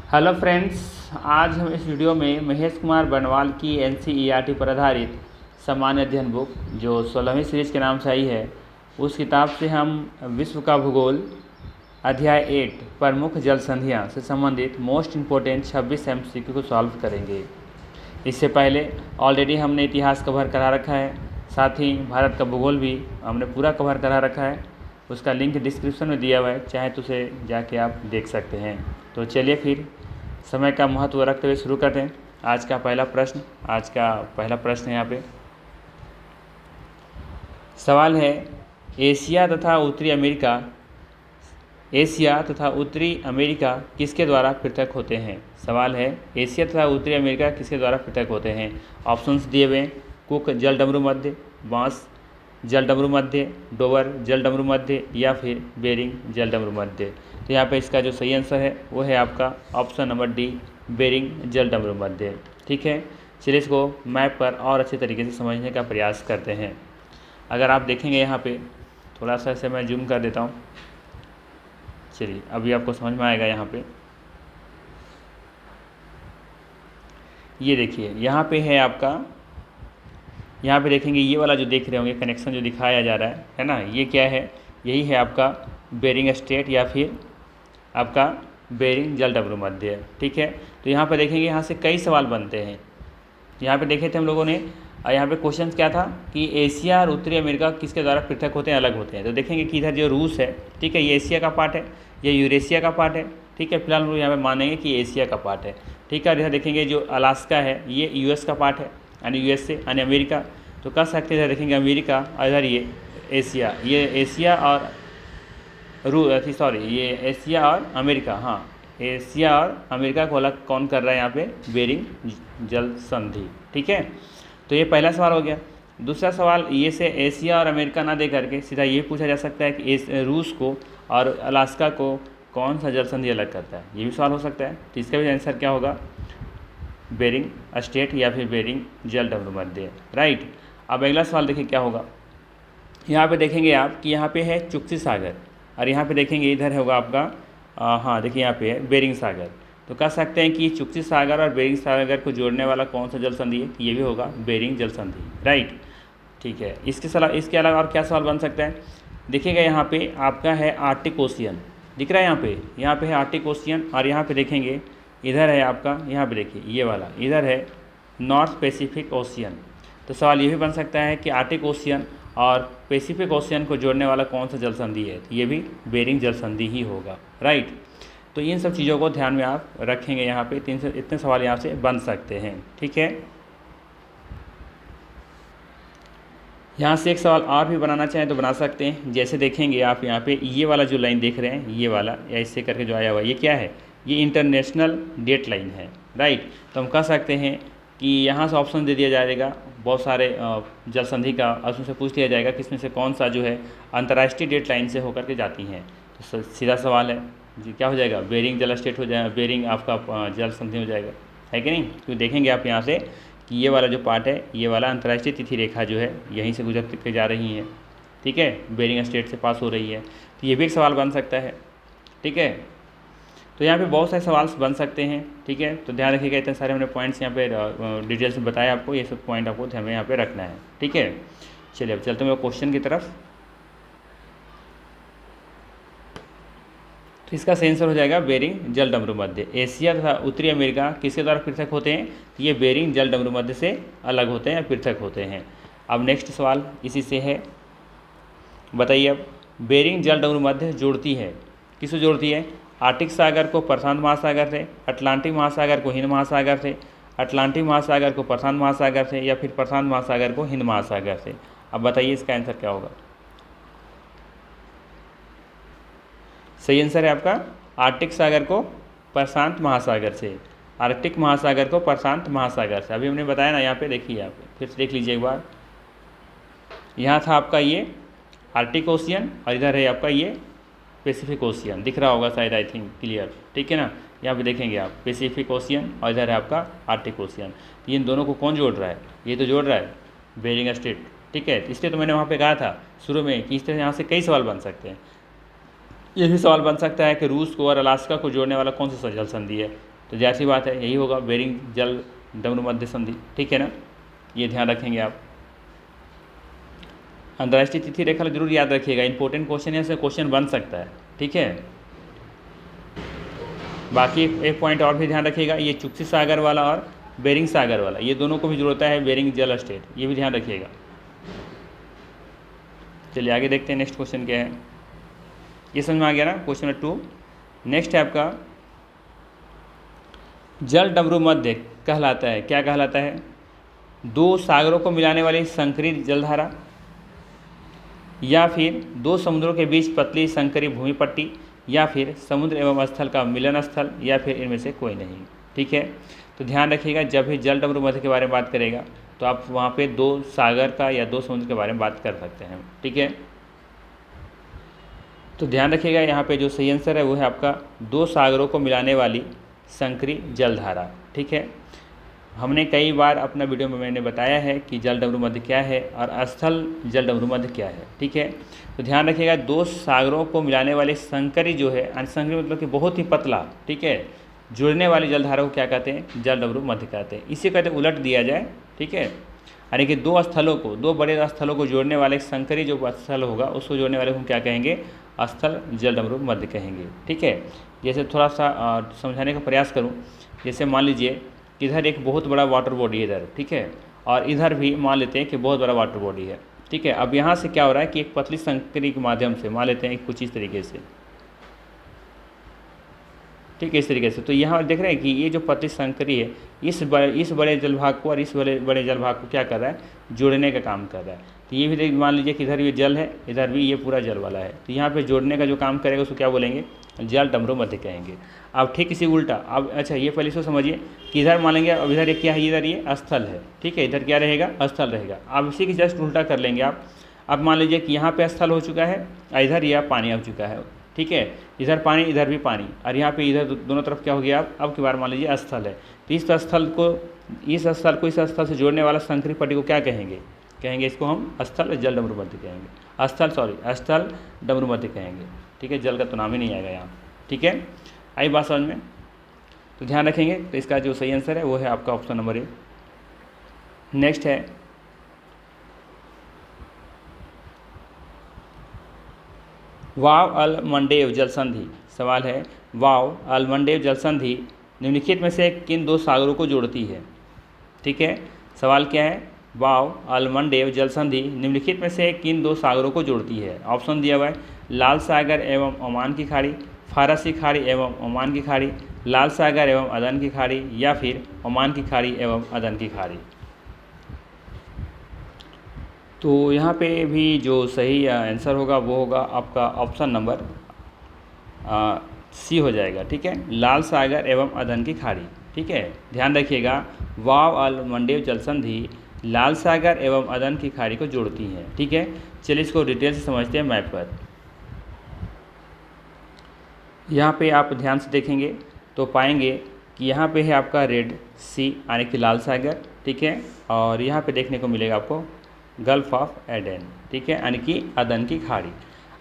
Hello friends, आज हम इस वीडियो में महेश कुमार बनवाल की एनसीईआरटी पर आधारित सामान्य अध्ययन बुक जो 16वीं सीरीज के नाम से आई है, उस किताब से हम विश्व का भूगोल अध्याय 8 प्रमुख जल संधियाँ से संबंधित मोस्ट इम्पोर्टेंट 26 एमसीक्यू को सॉल्व करेंगे। इससे पहले ऑलरेडी हमने इतिहास कवर करा रखा है, साथ ही भारत का भूगोल भी हमने पूरा कवर करा रखा है। उसका लिंक डिस्क्रिप्शन में दिया हुआ है, चाहे तो उसे जाके आप देख सकते हैं। तो चलिए फिर समय का महत्व रखते हुए शुरू करते हैं। आज का पहला प्रश्न है यहाँ पे सवाल है, एशिया तथा उत्तरी अमेरिका किसके द्वारा पृथक होते हैं। सवाल है, एशिया तथा उत्तरी अमेरिका किसके द्वारा पृथक होते हैं। ऑप्शंस दिए हुए, कुक जलडमरू मध्य, बांस जलडमरू मध्य, डोवर जलडमरू मध्य या फिर बेरिंग जलडमरू मध्य। तो यहाँ पे इसका जो सही आंसर है वो है आपका ऑप्शन नंबर डी, बेरिंग जलडमरू मध्य। ठीक है, चलिए इसको मैप पर और अच्छे तरीके से समझने का प्रयास करते हैं। अगर आप देखेंगे यहाँ पे थोड़ा सा इसे मैं जूम कर देता हूँ। चलिए अभी आपको समझ में आएगा। यहाँ पे ये देखिए, यहाँ पे है आपका, यहाँ पे देखेंगे ये वाला जो देख रहे होंगे कनेक्शन जो दिखाया जा रहा है ना, ये क्या है, यही है आपका बेरिंग स्ट्रेट या फिर आपका बेरिंग जलडमरू मध्य। ठीक है, तो यहाँ पे देखेंगे यहाँ से कई सवाल बनते हैं। यहाँ पे देखे थे हम लोगों ने, यहाँ पे क्वेश्चन क्या था कि एशिया और उत्तरी अमेरिका किसके द्वारा पृथक होते हैं, अलग होते हैं। तो देखेंगे कि इधर जो रूस है, ठीक है, ये एशिया का पार्ट है, ये यूरेशिया का पार्ट है। ठीक है, फिलहाल हम लोग यहाँ पे मानेंगे कि एशिया का पार्ट है। ठीक है, इधर देखेंगे जो अलास्का है ये यूएस का पार्ट है, यानी यूएसए यानी अमेरिका। तो कह सकते हैं देखेंगे अमेरिका, और इधर ये एशिया, ये एशिया और ये एशिया और अमेरिका, हाँ एशिया और अमेरिका को अलग कौन कर रहा है यहाँ पे, बेरिंग जल संधि। ठीक है, तो ये पहला सवाल हो गया। दूसरा सवाल, ये से एशिया और अमेरिका ना दे करके सीधा ये पूछा जा सकता है कि रूस को और अलास्का को कौन सा जल संधि अलग करता है, ये भी सवाल हो सकता है। तो इसका भी आंसर क्या होगा, बेरिंग स्ट्रेट या फिर बेरिंग जलडमरू मध्य। राइट, अब अगला सवाल देखिए क्या होगा। यहाँ पे देखेंगे आप कि यहाँ पे है चुक्सी सागर, और यहाँ पे देखेंगे इधर होगा आपका हाँ देखिए यहाँ पे है बेरिंग सागर। तो कह सकते हैं कि चुक्सी सागर और बेरिंग सागर को जोड़ने वाला कौन सा जल संधि है, ये भी होगा बेरिंग जल संधि। राइट, ठीक है, इसके अलावा और क्या सवाल बन सकता है। देखिएगा यहाँ पे आपका है आर्टिक ओशियन, दिख रहा है यहाँ पे है आर्टिक ओशियन, और यहाँ पे देखेंगे इधर है आपका, यहाँ पे देखिए ये वाला इधर है नॉर्थ पैसिफिक ओशियन। तो सवाल ये भी बन सकता है कि आर्टिक ओशियन और पैसिफिक ओशियन को जोड़ने वाला कौन सा जल संधि है, तो ये भी बेरिंग जल संधि ही होगा। राइट, तो इन सब चीज़ों को ध्यान में आप रखेंगे। यहाँ पे इतने सवाल यहाँ से बन सकते हैं। ठीक है, यहाँ से एक सवाल और भी बनाना चाहें तो बना सकते हैं। जैसे देखेंगे आप यहाँ पे ये वाला जो लाइन देख रहे हैं, ये वाला या इससे करके जो आया हुआ ये क्या है, ये इंटरनेशनल डेट लाइन है। राइट, तो हम कह सकते हैं कि यहाँ से ऑप्शन दे दिया जाएगा, बहुत सारे जल संधि का उसमें से पूछ लिया जाएगा कि इसमें से कौन सा जो है अंतर्राष्ट्रीय डेट लाइन से होकर के जाती हैं। तो सीधा सवाल है जी, क्या हो जाएगा, बेरिंग जल स्टेट हो जाएगा, बेरिंग आपका जल संधि हो जाएगा, है कि नहीं। तो देखेंगे आप यहाँ से कि ये वाला जो पार्ट है, ये वाला अंतर्राष्ट्रीय तिथि रेखा जो है यहीं से गुजर के जा रही है। ठीक है, बेरिंग स्टेट से पास हो रही है, तो ये भी एक सवाल बन सकता है। ठीक है, तो यहाँ पे बहुत सारे सवाल बन सकते हैं। ठीक है, तो ध्यान रखिएगा, इतने सारे हमने पॉइंट्स यहाँ पे डिटेल्स में बताया आपको, ये सब पॉइंट आपको ध्यान में यहाँ पे रखना है। ठीक है, चलिए अब चलते हैं क्वेश्चन की तरफ। तो इसका सही आंसर हो जाएगा बेरिंग जलडमरू मध्य। एशिया तथा उत्तरी अमेरिका किसके द्वारा पृथक होते हैं, ये बेरिंग जलडमरू मध्य से अलग होते हैं या पृथक होते हैं। अब नेक्स्ट सवाल इसी से है, बताइए अब बेरिंग जलडमरू मध्य जोड़ती है, किसको जोड़ती है, आर्टिक सागर को प्रशांत महासागर से, अटलांटिक महासागर को हिंद महासागर से, अटलांटिक महासागर को प्रशांत महासागर से, या फिर प्रशांत महासागर को हिंद महासागर से। अब बताइए इसका आंसर क्या होगा। सही आंसर है आपका आर्टिक सागर को प्रशांत महासागर से, आर्कटिक महासागर को प्रशांत महासागर से। अभी हमने बताया ना, यहाँ पे देखिए, यहाँ पे फिर से देख लीजिए एक बार। यहाँ था आपका ये आर्टिक ओशियन और इधर है आपका ये पैसिफिक ओशियन, दिख रहा होगा शायद, आई थिंक क्लियर। ठीक है ना, यहाँ पे देखेंगे आप पैसिफिक ओशियन और इधर है आपका आर्टिक ओशियन। इन दोनों को कौन जोड़ रहा है, ये तो जोड़ रहा है बेरिंग स्ट्रेट। ठीक है, इसलिए तो मैंने वहाँ पे कहा था शुरू में कि इस तरह यहाँ से कई सवाल बन सकते हैं। ये भी सवाल बन सकता है कि रूस को और अलास्का को जोड़ने वाला कौन सा जल संधि है, तो जाहिर सी बात है यही होगा, बेरिंग जल डमरू मध्य संधि, ठीक है ना, ये ध्यान रखेंगे आप। अंतर्राष्ट्रीय तिथि रेखा जरूर याद रखिएगा, इंपॉर्टेंट क्वेश्चन है, से क्वेश्चन बन सकता है, ठीक है। बाकी एक पॉइंट और भी ध्यान रखिएगा, ये चुक्सी सागर वाला और बेरिंग सागर वाला, ये दोनों को भी जोड़ता है बेरिंग जल स्टेट, ये भी ध्यान रखिएगा। चलिए आगे देखते हैं नेक्स्ट क्वेश्चन क्या है, ये समझ में आ गया ना, क्वेश्चन नंबर 2। नेक्स्ट है आपका जल डमरू मध्य कहलाता है, क्या कहलाता है? दो सागरों को मिलाने वाली संकरित जलधारा, या फिर दो समुद्रों के बीच पतली संकरी भूमि पट्टी, या फिर समुद्र एवं स्थल का मिलन स्थल, या फिर इनमें से कोई नहीं, ठीक है। तो ध्यान रखिएगा, जब भी जल डमरू मध्य के बारे में बात करेगा तो आप वहाँ पे दो सागर का या दो समुद्र के बारे में बात कर सकते हैं, ठीक है। तो ध्यान रखिएगा, यहाँ पे जो सही आंसर है वो है आपका दो सागरों को मिलाने वाली संकरी जलधारा, ठीक है। हमने कई बार अपना वीडियो में मैंने बताया है कि जल डमरू मध्य क्या है और स्थल जल डमरू मध्य क्या है, ठीक है। तो ध्यान रखिएगा, दो सागरों को मिलाने वाले संकरी जो है, संकरी मतलब कि बहुत ही पतला, ठीक है, जुड़ने वाली जलधारा को क्या कहते हैं? जल डमरू मध्य कहते हैं। इसे कहते उलट दिया जाए, ठीक है, यानी कि दो स्थलों को, दो बड़े स्थलों को जोड़ने वाले संकरी जो स्थल होगा उसको जोड़ने वाले को हम क्या कहेंगे? स्थल जल डमरू मध्य कहेंगे, ठीक है। जैसे थोड़ा सा समझाने का प्रयास करूँ, जैसे मान लीजिए इधर एक बहुत बड़ा वाटर बॉडी है इधर, ठीक है, और इधर भी मान लेते हैं कि बहुत बड़ा वाटर बॉडी है, ठीक है। अब यहाँ से क्या हो रहा है कि एक पतली संकरी के माध्यम से मान लेते हैं कुछ इस तरीके से, ठीक है, इस तरीके से। तो यहाँ देख रहे हैं कि ये जो पतली संकरी है इस बड़े जलभाग को और इस बड़े जलभाग को क्या कर रहा है? जोड़ने का काम कर रहा है। तो ये भी मान लीजिए कि इधर ये जल है, इधर भी ये पूरा जल वाला है, तो यहाँ पे जोड़ने का जो काम करेगा उसको क्या बोलेंगे? जल डमरू मध्य कहेंगे। अब ठीक इसी उल्टा, अब अच्छा ये पहले इसको समझिए कि इधर मान लेंगे, अब इधर क्या है? इधर ये स्थल है, ठीक है, इधर क्या रहेगा? स्थल रहेगा। अब इसी की जस्ट उल्टा कर लेंगे आप। अब मान लीजिए कि यहाँ पे स्थल हो चुका है, इधर यह पानी आ चुका है, ठीक है, इधर पानी इधर भी पानी, और यहाँ पे इधर दोनों तरफ क्या हो गया? अब की बार मान लीजिए स्थल है, तो इस स्थल को इस स्थल से जोड़ने वाला संकरी पट्टी को क्या कहेंगे? कहेंगे इसको हम स्थल जल डमरू मध्य कहेंगे, स्थल डमरू मध्य कहेंगे, ठीक है। जल का तो नाम ही नहीं आएगा यहाँ, ठीक है। आई बात समझ में? तो ध्यान रखेंगे, तो इसका जो सही आंसर है वो है आपका ऑप्शन नंबर ए। नेक्स्ट है वाव अल-मंडेव जल संधि। सवाल है वाव अल-मंडेव जल संधि निम्नलिखित में से किन दो सागरों को जोड़ती है, ठीक है। सवाल क्या है? वाव अल-मंडेव जल संधि निम्नलिखित में से किन दो सागरों को जोड़ती है? ऑप्शन दिया हुआ है लाल सागर एवं ओमान की खाड़ी, फारसी खाड़ी एवं ओमान की खाड़ी, लाल सागर एवं अदन की खाड़ी, या फिर ओमान की खाड़ी एवं अदन की खाड़ी। तो यहाँ पे भी जो सही आंसर होगा वो होगा आपका ऑप्शन नंबर सी हो जाएगा, ठीक है, लाल सागर एवं अदन की खाड़ी, ठीक है। ध्यान रखिएगा, वाव अल-मंडेव जल संधि लाल सागर एवं अदन की खाड़ी को जोड़ती है, ठीक है। चलिए इसको डिटेल से समझते हैं मैप पर। यहाँ पे आप ध्यान से देखेंगे तो पाएंगे कि यहाँ पे है आपका रेड सी यानी कि लाल सागर, ठीक है, और यहाँ पे देखने को मिलेगा आपको गल्फ ऑफ एडन, ठीक है, यानी कि अदन की खाड़ी।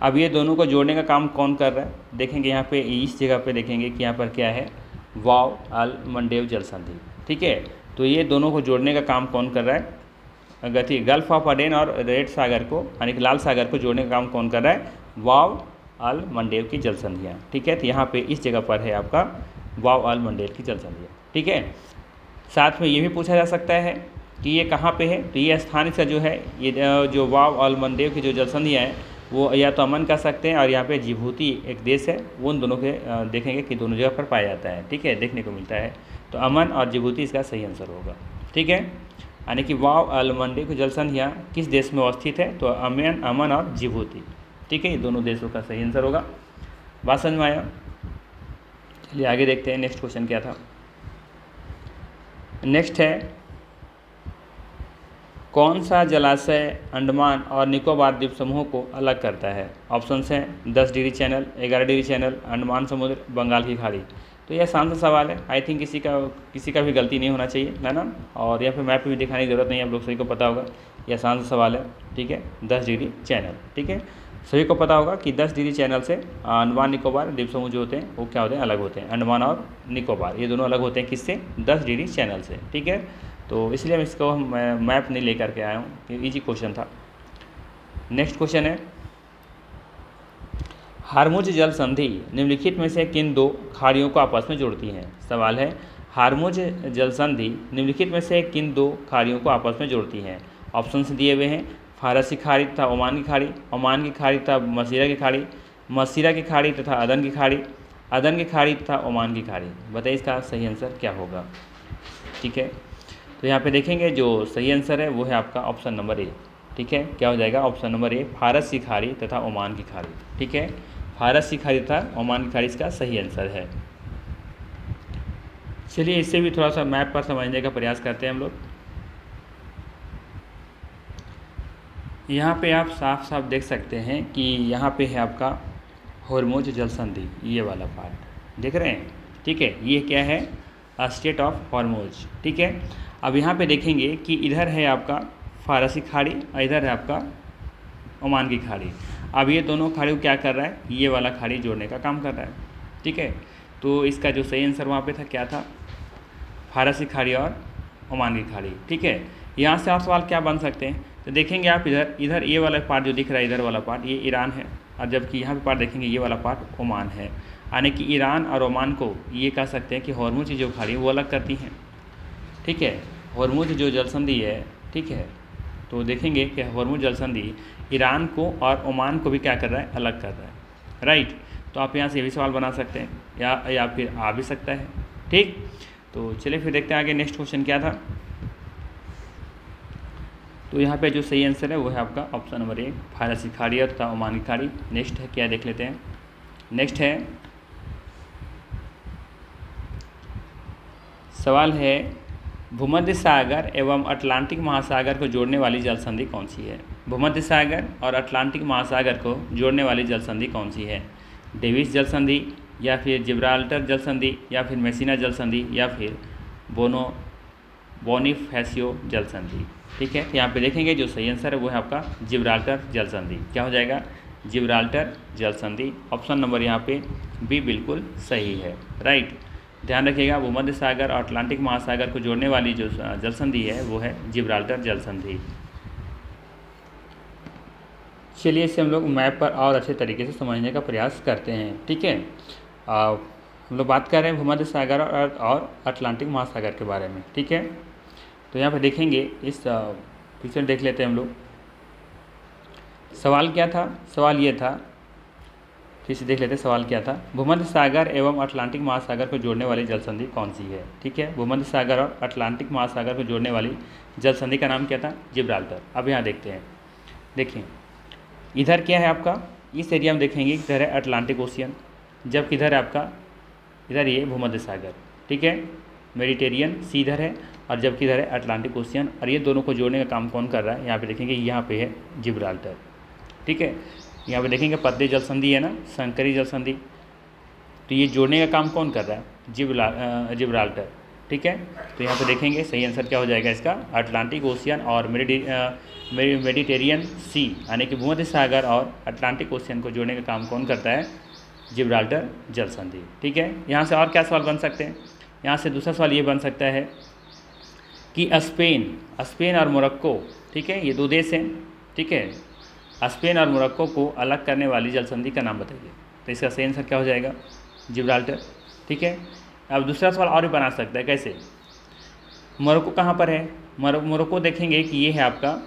अब ये दोनों को जोड़ने का काम कौन कर रहा है? देखेंगे यहाँ पे इस जगह पे देखेंगे कि यहाँ पर क्या है? वाव अल-मंडेव जल संधि, ठीक है। तो ये दोनों को जोड़ने का काम कौन कर रहा है? गति गल्फ ऑफ एडन और रेड सागर को यानी कि लाल सागर को जोड़ने का काम कौन कर रहा है? वाव अल-मंडेव की जल संधियाँ, ठीक है। तो यहाँ पे इस जगह पर है आपका वाव अल-मंडेव की जल संधियाँ, ठीक है। साथ में ये भी पूछा जा सकता है कि ये कहाँ पे है? तो ये स्थानीय से जो है, ये जो वाव अल-मंडेव की जो जल संधियाँ हैं वो या तो अमन कह सकते हैं, और यहाँ पे जिबूती एक देश है, वो उन दोनों के देखेंगे कि दोनों जगह पर पाया जाता है, ठीक है, देखने को मिलता है। तो अमन और जिबूती इसका सही आंसर होगा, ठीक है। यानी कि वाव अल-मंडेव की जल संधियाँ किस देश में अवस्थित है? तो अमन और जिबूती, ठीक है, ये दोनों देशों का सही आंसर होगा। बात समझ में आया? चलिए आगे देखते हैं नेक्स्ट क्वेश्चन क्या था। नेक्स्ट है कौन सा जलाशय अंडमान और निकोबार द्वीप समूहों को अलग करता है? ऑप्शंस हैं 10 degree channel, 11 degree channel, Andaman समुद्र, बंगाल की खाड़ी। तो यह आसान सा सवाल है, आई थिंक किसी का भी गलती नहीं होना चाहिए, है ना। और यहाँ पे मैप भी दिखाने की ज़रूरत नहीं है, आप लोग सभी को पता होगा, यह आसान सा सवाल है, ठीक है। 10 डिग्री चैनल, ठीक है। सभी को पता होगा कि 10 डिग्री चैनल से अंडमान निकोबार द्वीप समूह जो होते हैं वो क्या होते हैं, अलग होते हैं। अंडमान और निकोबार ये दोनों अलग होते हैं किससे, 10 डिग्री चैनल से, ठीक है। तो इसलिए मैं इसको मैप नहीं लेकर के आया हूँ, इजी क्वेश्चन था। नेक्स्ट क्वेश्चन है, हार्मुज जल संधि निम्नलिखित में से किन दो खाड़ियों को आपस में जोड़ती है। सवाल है, हार्मुज जल संधि निम्नलिखित में से किन दो खाड़ियों को आपस में जोड़ती है। ऑप्शंस दिए हुए हैं, फारसी खाड़ी तथा ओमान की खाड़ी, ओमान की खाड़ी तथा मसीरा की खाड़ी, मसीरा की खाड़ी तथा अदन की खाड़ी, अदन की खाड़ी तथा ओमान की खाड़ी। बताइए इसका सही आंसर क्या होगा, ठीक है। तो यहाँ पे देखेंगे जो सही आंसर है वो है आपका ऑप्शन नंबर ए, ठीक है। क्या हो जाएगा, ऑप्शन नंबर ए, फारस की खाड़ी तथा ओमान की खाड़ी, ठीक है। फारस की खाड़ी तथा ओमान की खाड़ी इसका सही आंसर है। चलिए इससे भी थोड़ा सा मैप पर समझने का प्रयास करते हैं हम लोग। यहाँ पे आप साफ साफ देख सकते हैं कि यहाँ पे है आपका हॉर्मुज जल संधि, ये वाला पार्ट देख रहे हैं, ठीक है। ये क्या है, स्टेट ऑफ हॉर्मुज, ठीक है। अब यहाँ पे देखेंगे कि इधर है आपका फारसी खाड़ी और इधर है आपका ओमान की खाड़ी। अब ये दोनों खाड़ी को क्या कर रहा है, ये वाला खाड़ी जोड़ने का काम कर रहा है, ठीक है। तो इसका जो सही आंसर वहाँ पे था क्या था, फारसी खाड़ी और ओमान की खाड़ी, ठीक है। यहाँ से आप सवाल क्या बन सकते हैं, तो देखेंगे आप इधर ये वाला पार्ट जो दिख रहा है, इधर वाला पार्ट ये ईरान है, और जबकि यहाँ पे पार्ट देखेंगे ये वाला पार्ट ओमान है। यानी कि ईरान और ओमान को ये कह सकते हैं कि हॉर्मुज की जो खाड़ी वो अलग करती हैं, ठीक है। हॉर्मुज जो जलसंधि है, ठीक है, तो देखेंगे कि हॉर्मुज जलसंधि ईरान को और ओमान को भी क्या कर रहा है, अलग कर रहा है, राइट। तो आप यहाँ से ये भी सवाल बना सकते हैं या फिर आ भी सकता है, ठीक। तो चलिए फिर देखते हैं आगे नेक्स्ट क्वेश्चन क्या था। तो यहाँ पे जो सही आंसर है वो है आपका ऑप्शन नंबर ए, फारसी खाड़ी तथा ओमान की खाड़ी। नेक्स्ट है क्या देख लेते हैं। नेक्स्ट है, सवाल है, भूमध्य सागर एवं अटलांटिक महासागर को जोड़ने वाली जल संधि कौन सी है। भूमध्य सागर और अटलांटिक महासागर को जोड़ने वाली जल संधि कौन सी है। डेविस जल संधि, या फिर जिब्राल्टर जल संधि, या फिर मेसिना जल संधि, या फिर बोनिफेसियो जल संधि, ठीक है। यहाँ पे देखेंगे जो सही आंसर है वो है आपका जिब्राल्टर जल संधि। क्या हो जाएगा, जिब्राल्टर जल संधि। ऑप्शन नंबर यहाँ पे बी बिल्कुल सही है, राइट। ध्यान रखिएगा, भूमध्य सागर और अटलांटिक महासागर को जोड़ने वाली जो जल संधि है वो है जिब्राल्टर जल संधि। चलिए इसे हम लोग मैप पर और अच्छे तरीके से समझने का प्रयास करते हैं, ठीक है। हम लोग बात कर रहे हैं भूमध्य सागर और अटलांटिक महासागर के बारे में, ठीक है। तो यहाँ पर देखेंगे इस पिक्चर देख लेते हैं हम लोग। सवाल क्या था, सवाल ये था, फिर से देख लेते हैं सवाल क्या था। भूमध्य सागर एवं अटलांटिक महासागर को जोड़ने वाली जल संधि कौन सी है, ठीक है। भूमध्य सागर और अटलांटिक महासागर को जोड़ने वाली जल संधि का नाम क्या था, जिब्राल्टर। अब यहाँ देखते हैं, देखिए इधर क्या है आपका, इस एरिया में देखेंगे इधर है अटलांटिक ओशियन, जबकि इधर है आपका, इधर ये भूमध्य सागर, ठीक है। मेडिटेरियन सी इधर है और जबकि इधर है अटलांटिक ओशियन, और ये दोनों को जोड़ने का काम कौन कर रहा है, यहाँ पे देखेंगे यहाँ पे है जिब्राल्टर, ठीक है। यहाँ पे देखेंगे पद्मे जल संधि है ना, संकरी जल संधि, तो ये जोड़ने का काम कौन कर रहा है, जिब्राल्टर, ठीक है। तो यहाँ पे देखेंगे सही आंसर क्या हो जाएगा इसका, अटलांटिक ओशियन और मेडिटेरियन सी, यानी कि भूमध्य सागर और अटलांटिक ओशियन को जोड़ने का काम कौन करता है, जिब्राल्टर जल संधि, ठीक है। यहाँ से और क्या सवाल बन सकते हैं, यहाँ से दूसरा सवाल ये बन सकता है कि स्पेन और मोरक्को, ठीक है, ये दो देश हैं, ठीक है। स्पेन और मोरक्को को अलग करने वाली जल संधि का नाम बताइए। तो इसका सही आंसर क्या हो जाएगा, जिब्राल्टर, ठीक है। अब दूसरा सवाल और भी बना सकता है, कैसे, मोरक्को कहाँ पर है, मोरक्को देखेंगे कि ये है आपका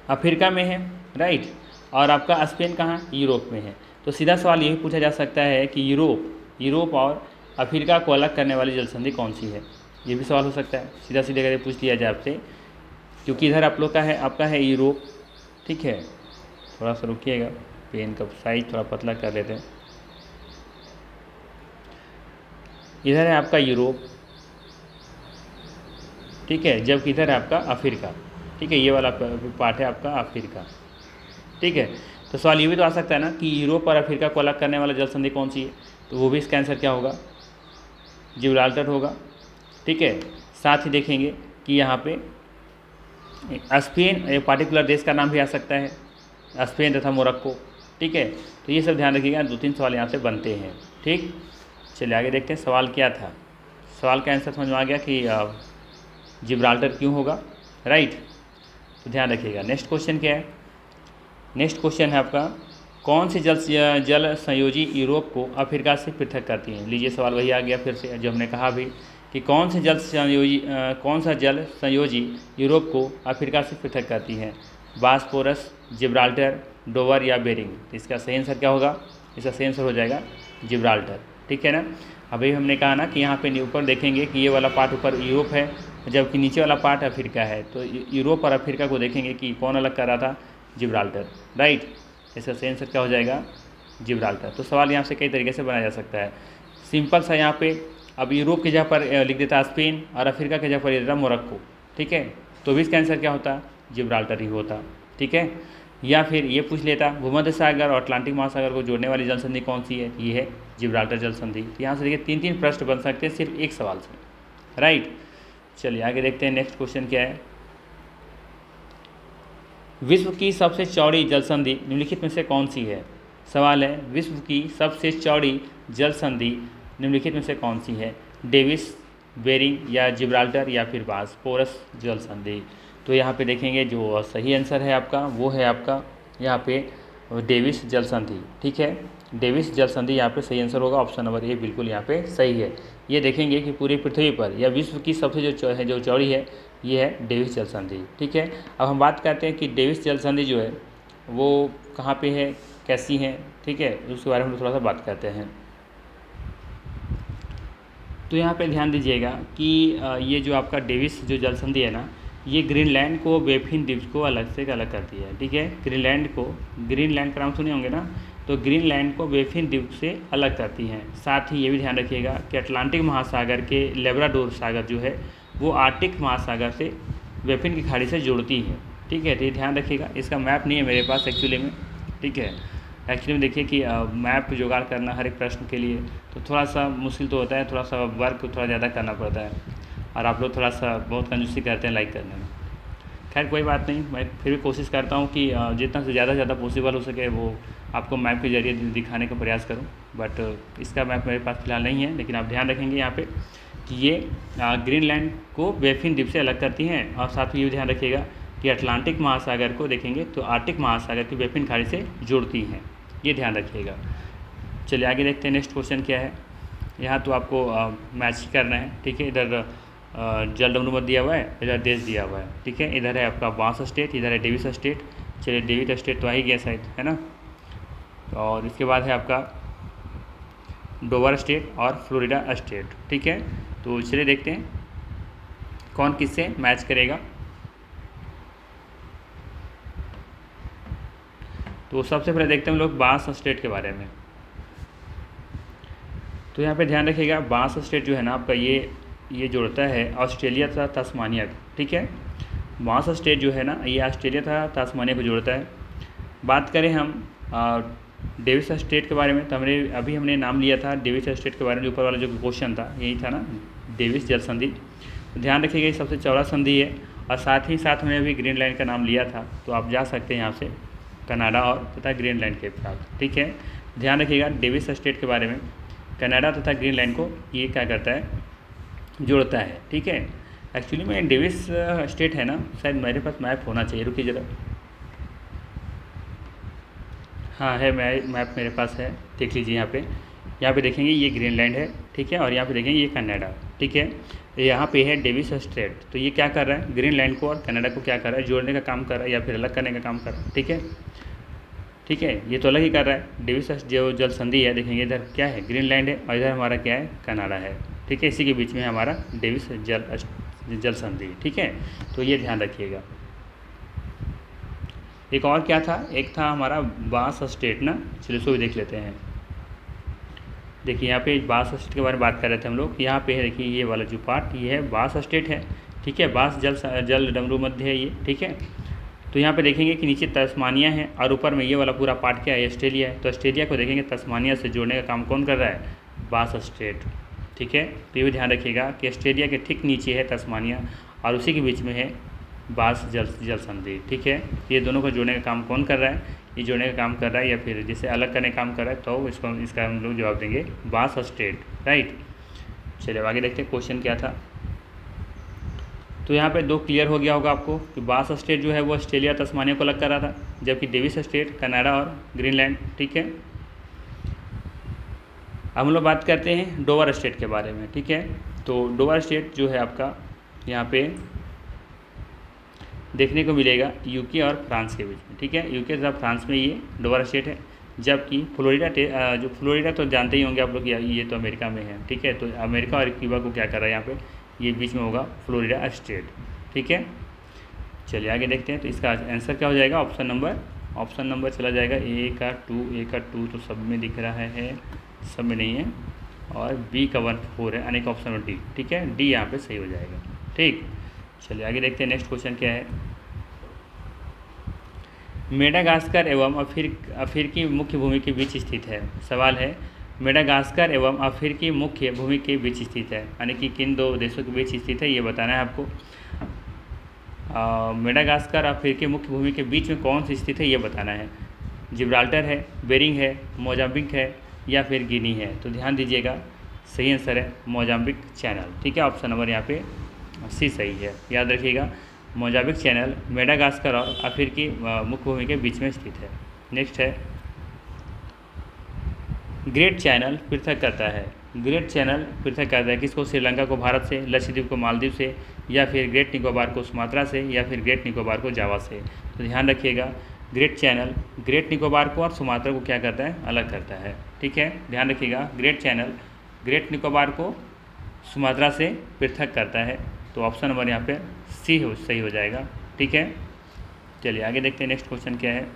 अफ्रीका में है, राइट, और आपका स्पेन कहाँ, यूरोप में है। तो सीधा सवाल यही पूछा जा सकता है कि यूरोप और अफ्रीका को अलग करने वाली जल संधि कौन सी है, ये भी सवाल हो सकता है। सीधा सीधे अगर पूछ लिया जाए आपसे, क्योंकि इधर आप लोग का है, आपका है यूरोप, ठीक है। थोड़ा सा रुकिएगा, पेन का साइज थोड़ा पतला कर लेते हैं। इधर है आपका यूरोप, ठीक है, जबकि इधर है आपका अफ्रीका, ठीक है। ये वाला पार्ट है आपका अफ्रीका, ठीक है। तो सवाल ये भी तो आ सकता है ना कि यूरोप और अफ्रीका को अलग करने वाला जल संधि कौन सी है, तो वो भी इसका आंसर क्या होगा, जिब्राल्टर होगा, ठीक है। साथ ही देखेंगे कि यहाँ पे स्पेन एक पार्टिकुलर देश का नाम भी आ सकता है, स्पेन तथा मोरक्को। ठीक है, तो ये सब ध्यान रखिएगा, 2-3 सवाल यहाँ से बनते हैं। ठीक, चलिए आगे देखते हैं सवाल क्या था। सवाल का आंसर समझ में आ गया कि जिब्राल्टर क्यों होगा, राइट। तो ध्यान रखिएगा। नेक्स्ट क्वेश्चन क्या है, नेक्स्ट क्वेश्चन है आपका, कौन सी जल संयोजी यूरोप को अफ्रीका से पृथक करती हैं। लीजिए सवाल वही आ गया फिर से जो हमने कहा भी कि कौन सा जल संयोजी यूरोप को अफ्रीका से पृथक करती हैं। बास्पोरस, जिब्राल्टर, डोवर या बेरिंग। तो इसका सही आंसर क्या होगा, इसका सही आंसर हो जाएगा जिब्राल्टर। ठीक है ना। अभी हमने कहा ना कि यहाँ पे ऊपर देखेंगे कि ये वाला पार्ट ऊपर यूरोप है जबकि नीचे वाला पार्ट अफ्रीका है, तो यूरोप और अफ्रीका को देखेंगे कि कौन अलग कर रहा था, जिब्राल्टर, राइट। इसका सही आंसर क्या हो जाएगा, जिब्राल्टर। तो सवाल यहाँ से कई तरीके से बनाया जा सकता है। सिंपल सा यहाँ पे अब यूरोप की जगह पर लिख देता स्पेन और अफ्रीका की जगह पर लिख देता मोरक्को। ठीक है, तो भी इसका आंसर क्या होता, जिब्राल्टर ही होता। ठीक है, या फिर ये पूछ लेता भूमध्य सागर और अटलांटिक महासागर को जोड़ने वाली जल संधि कौन सी है, ये है जिब्राल्टर जल संधि। तो यहाँ से देखिए 3-3 प्रश्न बन सकते हैं सिर्फ एक सवाल से, राइट। चलिए आगे देखते हैं नेक्स्ट क्वेश्चन क्या है। विश्व की सबसे चौड़ी जल संधि निम्नलिखित में से कौन सी है। सवाल है, विश्व की सबसे चौड़ी जल संधि निम्नलिखित में से कौन सी है। डेविस, बेरिंग या जिब्राल्टर या फिर बास्पोरस जल संधि। तो यहाँ पे देखेंगे जो सही आंसर है आपका वो है आपका यहाँ पे डेविस जल संधि। ठीक है, डेविस जल संधि यहाँ पे सही आंसर होगा, ऑप्शन नंबर ए बिल्कुल यहाँ पे सही है। ये देखेंगे कि पूरी पृथ्वी पर या विश्व की सबसे जो चौड़ी है ये है डेविस जल संधि। ठीक है, अब हम बात करते हैं कि डेविस जल संधि जो है वो कहाँ पे है, कैसी है। ठीक है, उसके बारे में थोड़ा सा बात करते हैं। तो यहाँ पे ध्यान दीजिएगा कि ये जो आपका डेविस जो जल संधि है ना, ये ग्रीनलैंड को बेफिन द्वीप को अलग से अलग करती है। ठीक है, ग्रीनलैंड का नाम सुने होंगे ना, तो ग्रीनलैंड को बेफिन द्वीप से अलग करती हैं। साथ ही ये भी ध्यान रखिएगा कि अटलांटिक महासागर के लेब्राडोर सागर जो है वो आर्कटिक महासागर से बेफिन की खाड़ी से जुड़ती है। ठीक है, तो ये ध्यान रखिएगा। इसका मैप नहीं है मेरे पास एक्चुअली में। ठीक है, एक्चुअली में देखिए कि मैप जुगाड़ करना हर एक प्रश्न के लिए तो थोड़ा सा मुश्किल तो होता है, थोड़ा सा वर्क थोड़ा ज़्यादा करना पड़ता है और आप लोग थोड़ा सा बहुत कंजूसी करते हैं लाइक करने में। खैर कोई बात नहीं, मैं फिर भी कोशिश करता हूँ कि जितना से ज़्यादा पॉसिबल हो सके वो आपको मैप के जरिए दिखाने का प्रयास करूँ। बट इसका मैप मेरे पास फिलहाल नहीं है, लेकिन आप ध्यान रखेंगे यहाँ पे कि ये ग्रीनलैंड को बेफिन द्वीप से अलग करती हैं। और साथ ही ये ध्यान रखिएगा कि अटलांटिक महासागर को देखेंगे तो आर्कटिक महासागर की बेफिन खाड़ी से जुड़ती हैं, ये ध्यान रखिएगा। चलिए आगे देखते हैं नेक्स्ट क्वेश्चन क्या है। यहाँ तो आपको मैच करना है। ठीक है, इधर जल डमरू मत दिया हुआ है, इधर देश दिया हुआ है। ठीक है, इधर है आपका बांस स्टेट, इधर है डेविस स्टेट। चलिए डेविस स्टेट तो आ ही गया शायद, है ना। और इसके बाद है आपका डोवर स्टेट और फ्लोरिडा स्टेट। ठीक है, तो चलिए देखते हैं कौन किससे मैच करेगा। तो सबसे पहले देखते हैं हम लोग बांस स्टेट के बारे में। तो यहाँ पे ध्यान रखिएगा बांस स्टेट जो है ना आपका ये जोड़ता है ऑस्ट्रेलिया तथा तस्मानिया को। ठीक है, बांस स्टेट जो है ना ये ऑस्ट्रेलिया तथा तस्मानिया को जोड़ता है। बात करें हम डेविस स्टेट के बारे में, तो हमने नाम लिया था डेविस स्टेट के बारे में। ऊपर वाला जो क्वेश्चन था यही था ना, डेविस जल संधि। तो ध्यान रखिएगा ये सबसे चौड़ा संधि है। और साथ ही साथ हमने अभी ग्रीनलैंड का नाम लिया था, तो आप जा सकते हैं यहाँ से कनाडा और तथा ग्रीनलैंड के साथ। ठीक है, ध्यान रखिएगा डेविस स्टेट के बारे में, कनाडा तथा ग्रीनलैंड को ये क्या करता है, जोड़ता है। ठीक है, एक्चुअली में डेविस स्टेट है ना, शायद मेरे पास मैप होना चाहिए, रुकिए ज़रा। हाँ है, मैप मेरे पास है, देख लीजिए यहाँ पे देखेंगे ये ग्रीनलैंड है। ठीक है, और यहाँ पे देखेंगे ये कनाडा। ठीक है, यहाँ पे है डेविस स्टेट। तो ये क्या कर रहा है, ग्रीनलैंड को और कनाडा को क्या कर रहा है, जोड़ने का काम कर रहा है या फिर अलग करने का काम कर रहा है। ठीक है, ये तो अलग ही कर रहा है। डेविस जो जल संधि है देखेंगे इधर क्या है, ग्रीनलैंड है और इधर हमारा क्या है, कनाडा है। ठीक है, इसी के बीच में हमारा डेविस जल संधि। ठीक है, तो ये ध्यान रखिएगा। एक और क्या था, एक था हमारा बांस स्टेट ना, चलिए उसको भी देख लेते हैं। देखिए यहाँ पे बांस स्टेट के बारे में बात कर रहे थे हम लोग। यहाँ पे है देखिए ये वाला जो पार्ट ये है बांस स्टेट है। ठीक है, बांस जल डमरू मध्य है ये। ठीक है, तो यहाँ पे देखेंगे कि नीचे तस्मानिया है और ऊपर में ये वाला पूरा पार्ट क्या है, ऑस्ट्रेलिया है। तो ऑस्ट्रेलिया को देखेंगे तस्मानिया से जोड़ने का काम कौन कर रहा है, बांस स्टेट। ठीक है, तो ये भी ध्यान रखिएगा कि ऑस्ट्रेलिया के ठीक नीचे है तस्मानिया और उसी के बीच में है बांस जल संधि। ठीक है, ये दोनों को जोड़ने का काम कौन कर रहा है? ये जोड़ने का काम कर रहा है या फिर जिसे अलग करने का काम कर रहा है, तो इसका हम लोग जवाब देंगे बांस और स्ट्रेट। राइट, चलिए आगे देखते हैं क्वेश्चन क्या था। तो यहाँ पे दो क्लियर हो गया होगा आपको कि बांस स्टेट जो है वो ऑस्ट्रेलिया तस्मानिया को अलग कर रहा था, जबकि डेविस स्टेट कनाडा और ग्रीनलैंड। ठीक है, अब हम लोग बात करते हैं डोवर स्टेट के बारे में। ठीक है, तो डोवर स्टेट जो है आपका यहाँ पे देखने को मिलेगा यूके और फ्रांस के बीच में। ठीक है, यूके तथा फ्रांस में ये डोवर स्टेट है, जबकि फ्लोरिडा जो फ्लोरिडा तो जानते ही होंगे आप लोग, ये तो अमेरिका में है। ठीक है, तो अमेरिका और क्यूबा को क्या कर रहा है यहाँ पे, ये बीच में होगा फ्लोरिडा स्टेट। ठीक है, चलिए आगे देखते हैं। तो इसका आंसर क्या हो जाएगा? ऑप्शन नंबर चला जाएगा ए का 2 तो सब में दिख रहा है, सब में नहीं है, और बी का 1 4 है, अनेक ऑप्शन में डी। ठीक है, डी यहाँ पे सही हो जाएगा। ठीक, चलिए आगे देखते हैं नेक्स्ट क्वेश्चन क्या है। मेडागास्कर एवं अफ्रीकी मुख्य भूमि के बीच स्थित है। सवाल है मेडागास्कर एवं अफ्रीकी मुख्य भूमि के बीच स्थित है, यानी कि किन दो देशों के बीच स्थित है ये बताना है आपको। मेडागास्कर और अफ्रीकी मुख्य भूमि के बीच में कौन सी स्थित है ये बताना है। जिब्राल्टर है, बेरिंग है, मोजाम्बिक है या फिर गिनी है। तो ध्यान दीजिएगा, सही आंसर है मोजाम्बिक चैनल। ठीक है, ऑप्शन नंबर यहाँ पे सी सही है, याद रखिएगा। मोजाम्बिक चैनल मेडागास्कर और अफ्रीकी मुख्य भूमि के बीच में स्थित है। नेक्स्ट है ग्रेट चैनल पृथक करता है। ग्रेट चैनल पृथक करता है किसको? श्रीलंका को भारत से, लक्षद्वीप को मालदीव से, या फिर ग्रेट निकोबार को सुमात्रा से, या फिर ग्रेट निकोबार को जावा से। तो ध्यान रखिएगा, ग्रेट चैनल ग्रेट निकोबार को और सुमात्रा को क्या करता है? अलग करता है। ठीक है, ध्यान रखिएगा, ग्रेट चैनल ग्रेट निकोबार को सुमात्रा से पृथक करता है। तो ऑप्शन नंबर यहाँ पे सी सही हो जाएगा। ठीक है, चलिए आगे देखते हैं नेक्स्ट क्वेश्चन क्या है।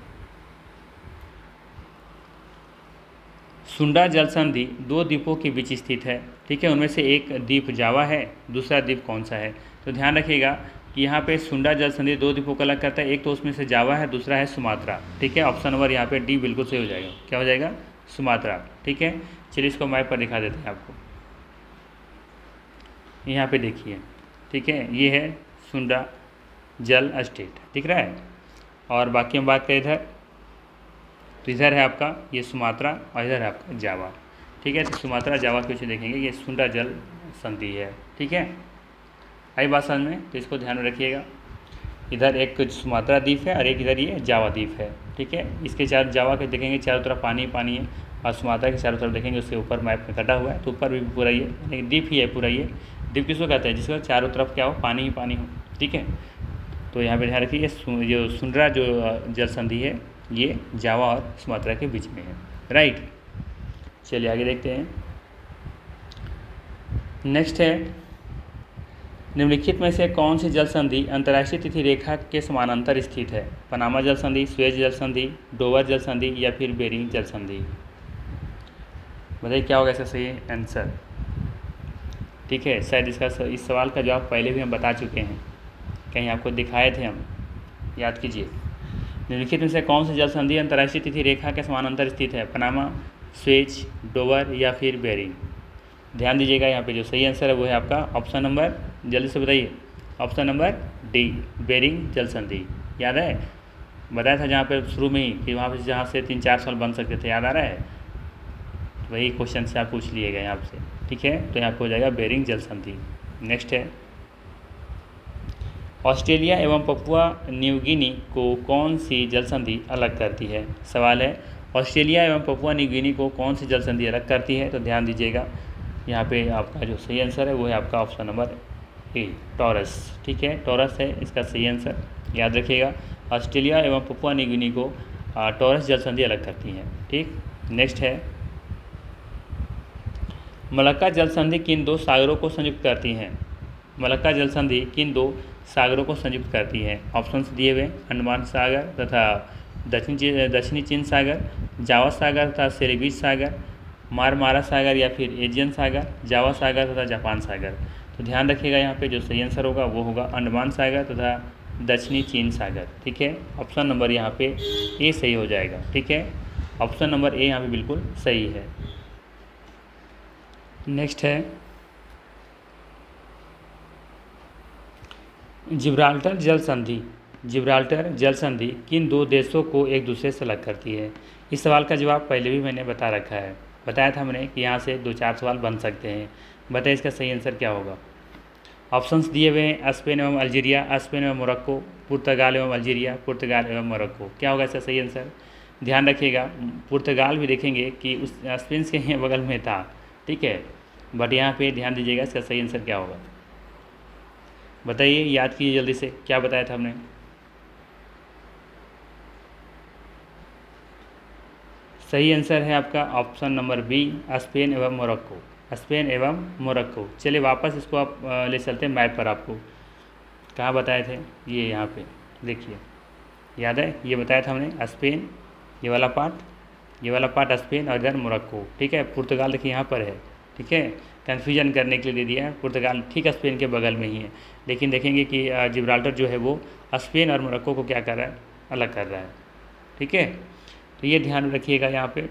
सुंडा जल संधि दो द्वीपों के बीच स्थित है। ठीक है, उनमें से एक द्वीप जावा है, दूसरा द्वीप कौन सा है? तो ध्यान रखिएगा कि यहाँ पे सुंडा जल संधि दो द्वीपों को अलग करता है, एक तो उसमें से जावा है, दूसरा है सुमात्रा। ठीक है, ऑप्शन नंबर यहाँ पे डी बिल्कुल सही हो जाएगा। क्या हो जाएगा? सुमात्रा। ठीक है, चलिए इसको मैप पर दिखा देते हैं आपको। यहाँ पे देखिए, ठीक है, ये है सुंडा जल स्टेट, दिख रहा है। और बाकी हम बात करें इधर, तो इधर है आपका ये सुमात्रा और इधर है आपका जावा। ठीक है, तो सुमात्रा जावा के विषय देखेंगे, ये सुंडा जल संधि है। ठीक है, आई बात समझ में? तो इसको ध्यान में रखिएगा, इधर एक सुमात्रा द्वीप है और एक इधर ये जावा द्वीप है। ठीक है, इसके चार जावा के देखेंगे चारों तरफ पानी पानी है, और सुमात्रा के चारों तरफ देखेंगे उसके ऊपर मैप में कटा हुआ है, तो ऊपर भी पूरा ये द्वीप ही है पूरा। ये द्वीप किसको कहते हैं? जिसका चारों तरफ क्या हो? पानी ही पानी हो। ठीक है, तो यहाँ पे ध्यान रखिए, जो सुंडा जो जल संधि है ये जावा और सुमात्रा के बीच में है। राइट, चलिए आगे देखते हैं। नेक्स्ट है निम्नलिखित में से कौन सी जल संधि अंतर्राष्ट्रीय तिथि रेखा के समानांतर स्थित है? पनामा जल संधि, सुएज जल संधि, डोवर जल संधि या फिर बेरिंग जल संधि। बताइए क्या होगा इसका सही आंसर? ठीक है, शायद इस सवाल का जवाब पहले भी हम बता चुके हैं, कहीं आपको दिखाए थे हम, याद कीजिए। निम्नलिखित में से कौन सी जल संधि अंतर्राष्ट्रीय तिथि रेखा के समानांतर स्थित है? पनामा, सुएज, डोवर या फिर बेरिंग। ध्यान दीजिएगा, यहाँ पे जो सही आंसर है वो है आपका ऑप्शन नंबर, जल्दी से बताइए, ऑप्शन नंबर डी, बेरिंग जल संधि। याद है, बताया था जहाँ पे शुरू में ही कि वहाँ पे जहाँ से 3-4 साल बन सकते थे, याद आ रहा है? वही क्वेश्चन से आप पूछ लिए गए यहाँ से। ठीक है, तो यहाँ पे हो जाएगा बेरिंग जल संधि। नेक्स्ट है ऑस्ट्रेलिया एवं पपुआ न्यू गिनी को कौन सी जल संधि अलग करती है? सवाल है ऑस्ट्रेलिया एवं पपुआ न्यू गिनी को कौन सी जल संधि अलग करती है? तो ध्यान दीजिएगा, यहाँ पे आपका जो सही आंसर है वो है आपका ऑप्शन नंबर ए, टॉरस। ठीक है, टॉरस है इसका सही आंसर, याद रखिएगा। ऑस्ट्रेलिया एवं पपुआ न्यू गिनी को टॉरस जल संधि अलग करती हैं। ठीक, नेक्स्ट है मलक्का जल संधि किन दो सागरों को संयुक्त करती हैं? मलक्का जल संधि किन दो सागरों को संयुक्त करती है? ऑप्शंस दिए हुए, अंडमान सागर तथा दक्षिणी चीन सागर, जावा सागर तथा सेरेबीज सागर, मारमारा सागर या फिर एजियन सागर, जावा सागर तथा जापान सागर। तो ध्यान रखिएगा, यहाँ पे जो सही आंसर होगा वो होगा अंडमान सागर तथा दक्षिणी चीन सागर। ठीक है, ऑप्शन नंबर यहाँ पे ए सही हो जाएगा। ठीक है, ऑप्शन नंबर ए यहाँ पे बिल्कुल सही है। नेक्स्ट है जिब्राल्टर जल संधि, जिब्राल्टर जल संधि किन दो देशों को एक दूसरे से अलग करती है? इस सवाल का जवाब पहले भी मैंने बता रखा है, बताया था मैंने कि यहाँ से 2-4 सवाल बन सकते हैं। बताइए इसका सही आंसर क्या होगा। ऑप्शंस दिए हुए हैं स्पेन एवं अल्जीरिया, स्पेन एवं मोरक्को, पुर्तगाल एवं अल्जीरिया, पुर्तगाल एवं मोरक्को। क्या होगा इसका सही आंसर? ध्यान रखिएगा, पुर्तगाल भी देखेंगे कि उस स्पेन के ही बगल में था, ठीक है, बट यहाँ पे ध्यान दीजिएगा इसका सही आंसर क्या होगा। बताइए, याद कीजिए जल्दी से, क्या बताया था हमने। सही आंसर है आपका ऑप्शन नंबर बी, स्पेन एवं मोरक्को, स्पेन एवं मोरक्को। चलिए वापस इसको आप ले चलते हैं मैप पर। आपको कहाँ बताए थे? ये यहाँ पे देखिए, याद है, ये बताया था हमने स्पेन, ये वाला पार्ट स्पेन और इधर मोरक्को, ठीक है। पुर्तगाल देखिए यहाँ पर है, ठीक है, कन्फ्यूजन करने के लिए दे दिया है। पुर्तगाल ठीक स्पेन के बगल में ही है, लेकिन देखेंगे कि जिब्राल्टर जो है वो स्पेन और मोरक्को को क्या कर रहा है, अलग कर रहा है, ठीक है। तो ये ध्यान रखिएगा, यहाँ पे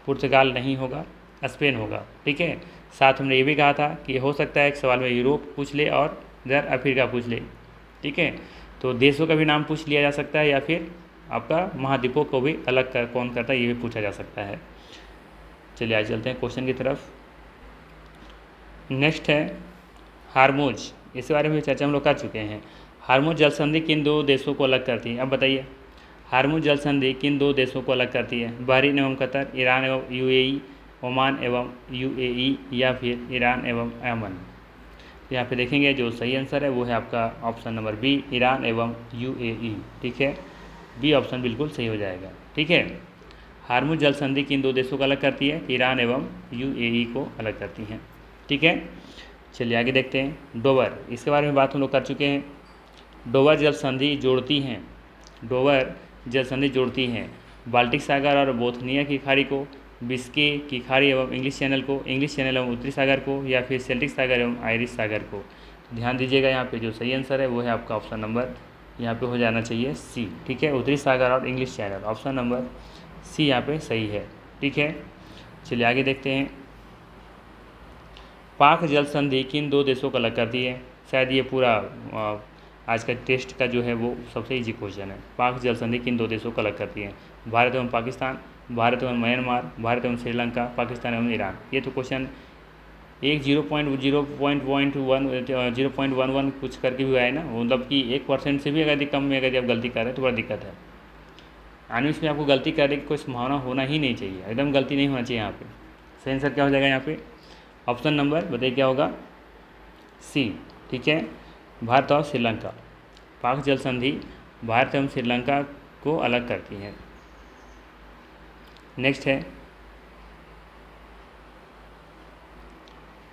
पुर्तगाल नहीं होगा, स्पेन होगा, ठीक है। साथ हमने ये भी कहा था कि हो सकता है एक सवाल में यूरोप पूछ ले और इधर अफ्रीका पूछ ले, ठीक है। तो देशों का भी नाम पूछ लिया जा सकता है या फिर आपका महाद्वीपों को भी अलग कर कौन करता है ये भी पूछा जा सकता है। चलिए आज चलते हैं क्वेश्चन की तरफ। नेक्स्ट है हार्मोज, इस बारे में चर्चा हम लोग कर चुके हैं। हार्मोज जल संधि किन दो देशों को अलग करती है? अब बताइए, हार्मोज जल संधि किन दो देशों को अलग करती है? बहरीन एवं कतर, ईरान एवं यूएई, ओमान एवं यूएई, या फिर ईरान एवं यमन। यहाँ पे देखेंगे जो सही आंसर है वो है आपका ऑप्शन नंबर बी, ईरान एवं यूएई, ठीक है। बी ऑप्शन बिल्कुल सही हो जाएगा, ठीक है। हार्मोज जल संधि किन दो देशों को अलग करती है? ईरान एवं यूएई को अलग करती हैं, ठीक है। चलिए आगे देखते हैं। डोवर, इसके बारे में बात हम लोग कर चुके हैं। डोवर जल संधि जोड़ती हैं, डोवर जल संधि जोड़ती हैं बाल्टिक सागर और बोथनिया की खाड़ी को, बिस्के की खाड़ी एवं इंग्लिश चैनल को, इंग्लिश चैनल एवं उत्तरी सागर को, या फिर सेल्टिक सागर एवं आयरिश सागर को। ध्यान दीजिएगा, यहाँ पे जो सही आंसर है वो है आपका ऑप्शन नंबर, यहाँ पे हो जाना चाहिए सी, ठीक है। उत्तरी सागर और English channel, option number C यहाँ पे सही है, ठीक है। चलिए आगे देखते हैं। पाक जल संधि किन दो देशों को अलग करती है? शायद ये पूरा आज का टेस्ट का जो है वो सबसे इजी क्वेश्चन है। पाक जल संधि किन दो देशों को अलग करती है? भारत एवं पाकिस्तान, भारत एवं म्यांमार, भारत एवं श्रीलंका, पाकिस्तान एवं ईरान। ये तो क्वेश्चन एक 0.11 कुछ करके भी आया ना, मतलब कि 1% से भी अगर कम में अगर आप गलती कर रहे हैं तो बड़ा दिक्कत है। यानी इसमें आपको गलती करने की कोई संभावना होना ही नहीं चाहिए, एकदम गलती नहीं होना चाहिए यहाँ पे। सही आंसर क्या हो जाएगा यहाँ पे? ऑप्शन नंबर बताइए क्या होगा? सी, ठीक है, भारत और श्रीलंका। पाक जल संधि भारत एवं श्रीलंका को अलग करती है। नेक्स्ट है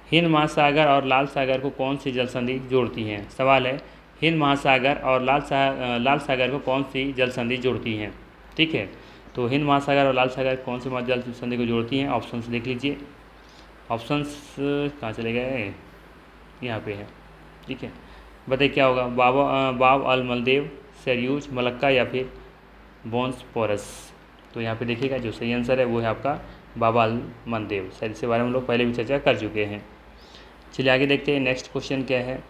हिंद महासागर और लाल सागर को कौन सी जल संधि जोड़ती है? सवाल है हिंद महासागर और लाल सागर को कौन सी जल संधि जोड़ती हैं, ठीक है। तो हिंद महासागर और लाल सागर कौन सी जल संधि को जोड़ती हैं? ऑप्शंस देख लीजिए, ऑप्शंस कहाँ चले गए, यहाँ पे है, ठीक है। बताइए क्या होगा? बाब अल मलदेव, सरयूज, मलक्का, या फिर बोस्पोरस। तो यहाँ पे देखिएगा जो सही आंसर है वो है आपका बाब अल मलदेव। शायद इसके बारे में हम लोग पहले भी चर्चा कर चुके हैं। चलिए आगे देखते हैं। नेक्स्ट क्वेश्चन क्या है?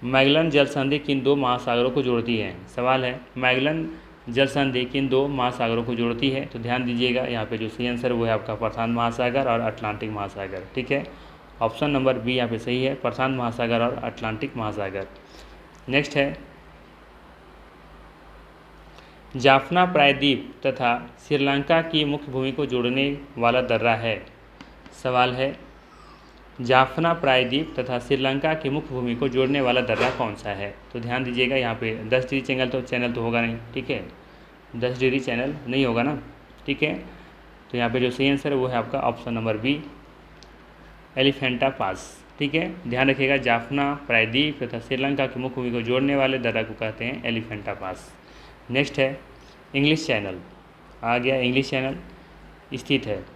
मैगलन जल संधि किन दो महासागरों को जोड़ती है? सवाल है मैगलन जल संधि किन दो महासागरों को जोड़ती है? तो ध्यान दीजिएगा, यहाँ पे जो सही आंसर वो है आपका प्रशांत महासागर और अटलांटिक महासागर, ठीक है। ऑप्शन नंबर बी यहाँ पे सही है, प्रशांत महासागर और अटलांटिक महासागर। नेक्स्ट है जाफना प्रायद्वीप तथा श्रीलंका की मुख्य भूमि को जोड़ने वाला दर्रा है। सवाल है जाफना प्रायद्वीप तथा श्रीलंका की मुख्य भूमि को जोड़ने वाला दर्रा कौन सा है? तो ध्यान दीजिएगा, यहाँ पे 10 डिग्री चैनल तो होगा नहीं, ठीक है, 10 डिग्री चैनल नहीं होगा ना, ठीक है। तो यहाँ पे जो सही आंसर है वो है आपका ऑप्शन नंबर बी, एलिफेंटा पास, ठीक है। ध्यान रखिएगा, जाफना प्रायद्वीप तथा श्रीलंका की मुख्य भूमि को जोड़ने वाले दर्रा को कहते हैं एलिफेंटा पास। नेक्स्ट है इंग्लिश चैनल। आ गया, इंग्लिश चैनल स्थित है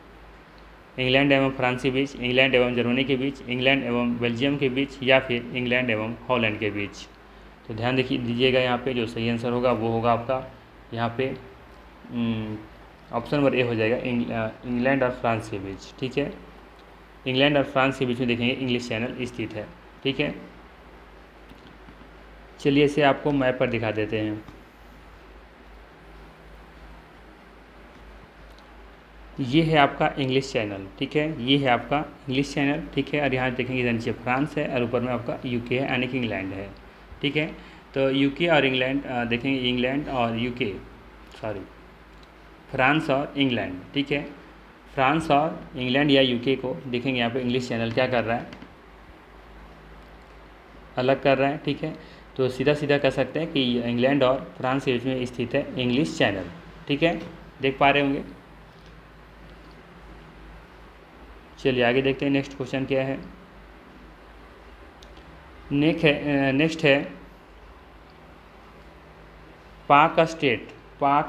इंग्लैंड एवं फ्रांस के बीच, इंग्लैंड एवं जर्मनी के बीच, इंग्लैंड एवं बेल्जियम के बीच, या फिर इंग्लैंड एवं हॉलैंड के बीच। तो ध्यान दीजिएगा, यहाँ पे जो सही आंसर होगा वो होगा आपका यहाँ पे ऑप्शन नंबर ए हो जाएगा, इंग्लैंड और फ्रांस के बीच, ठीक है। इंग्लैंड और फ्रांस के बीच में देखेंगे इंग्लिश चैनल स्थित है, ठीक है। चलिए इसे आपको मैप पर दिखा देते हैं। ये है आपका इंग्लिश चैनल, ठीक है, ये है आपका इंग्लिश चैनल, ठीक है। और यहाँ देखेंगे इधर नीचे फ्रांस है और ऊपर में आपका यूके है यानी कि इंग्लैंड है, ठीक है। तो यूके और इंग्लैंड देखेंगे, इंग्लैंड और यूके, सॉरी फ्रांस और इंग्लैंड, ठीक है। फ्रांस और इंग्लैंड या यूके को देखेंगे यहाँ पे इंग्लिश चैनल क्या कर रहा है, अलग कर रहा है, ठीक है। तो सीधा सीधा कह सकते हैं कि इंग्लैंड और फ्रांस के बीच में स्थित है इंग्लिश चैनल, ठीक है, देख पा रहे होंगे। चलिए आगे देखते हैं नेक्स्ट क्वेश्चन क्या है। नेक्स्ट है पाक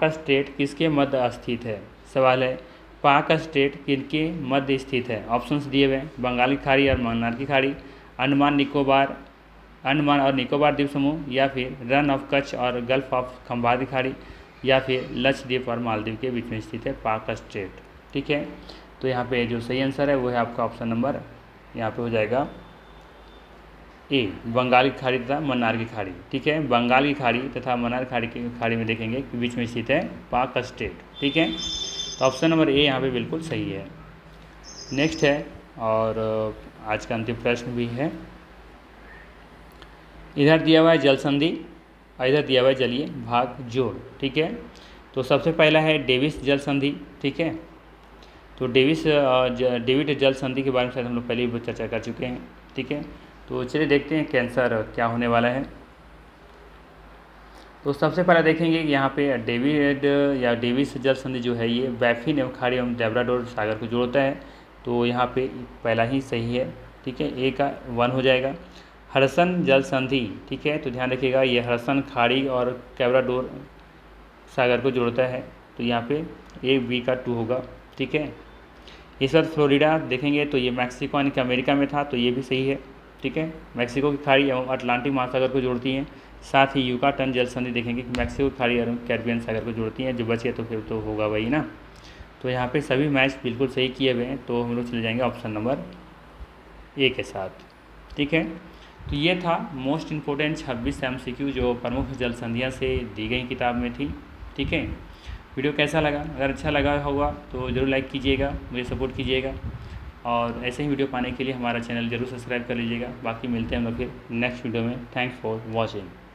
स्टेट किसके मध्य स्थित है। सवाल है पाक स्टेट किनके मध्य स्थित है। ऑप्शंस दिए हुए हैं, बंगाल की खाड़ी और मन्नार की खाड़ी, अंडमान और निकोबार द्वीप समूह, या फिर रन ऑफ कच्छ और गल्फ ऑफ खंबात की खाड़ी, या फिर लक्षद्वीप और मालदीव के बीच में स्थित है पाक स्टेट, ठीक है। तो यहाँ पे जो सही आंसर है वो है आपका ऑप्शन नंबर यहाँ पे हो जाएगा ए, बंगाल की खाड़ी तथा मन्नार की खाड़ी, ठीक है। बंगाल की खाड़ी तथा मन्नार की खाड़ी में देखेंगे कि बीच में स्थित है पाक स्टेट, ठीक है। तो ऑप्शन नंबर ए यहाँ पे बिल्कुल सही है। नेक्स्ट है और आज का अंतिम प्रश्न भी है। इधर दिया हुआ है जल संधि और इधर दिया हुआ है जलीय भाग जोड़, ठीक है। तो सबसे पहला है डेविस जल संधि, ठीक है। तो डेविड जल संधि के बारे में शायद हम लोग पहले ही चर्चा कर चुके हैं, ठीक है। तो चलिए देखते हैं कैंसर क्या होने वाला है। तो सबसे पहले देखेंगे कि यहाँ पे डेविड या डेविस जल संधि जो है ये बैफिन एवं खाड़ी एवं लेब्राडोर सागर को जोड़ता है। तो यहाँ पे पहला ही सही है, ठीक है, ए का 1 हो जाएगा। हडसन जल संधि, ठीक है, तो ध्यान रखिएगा ये हडसन खाड़ी और लेब्राडोर सागर को जोड़ता है, तो यहाँ पे ए बी का 2 होगा, ठीक है। इस बार फ्लोरिडा देखेंगे तो ये मैक्सिको यानी कि अमेरिका में था, तो ये भी सही है, ठीक है। मैक्सिको की खाड़ी एवं अटलांटिक महासागर को जोड़ती हैं। साथ ही युकाटन जल संधि देखेंगे कि मैक्सिको की खाड़ी एवं कैरिबियन सागर को जोड़ती हैं। जो बचे तो फिर तो होगा वही ना। तो यहाँ पे सभी मैच बिल्कुल सही किए हुए हैं, तो हम लोग चले जाएंगे ऑप्शन नंबर ए के साथ, ठीक है। तो ये था मोस्ट इम्पोर्टेंट 26 MCQ जो प्रमुख जल संधियाँ से दी गई किताब में थी, ठीक है। वीडियो कैसा लगा, अगर अच्छा लगा होगा तो ज़रूर लाइक कीजिएगा, मुझे सपोर्ट कीजिएगा, और ऐसे ही वीडियो पाने के लिए हमारा चैनल ज़रूर सब्सक्राइब कर लीजिएगा। बाकी मिलते हैं हम लोग फिर नेक्स्ट वीडियो में। Thanks for watching.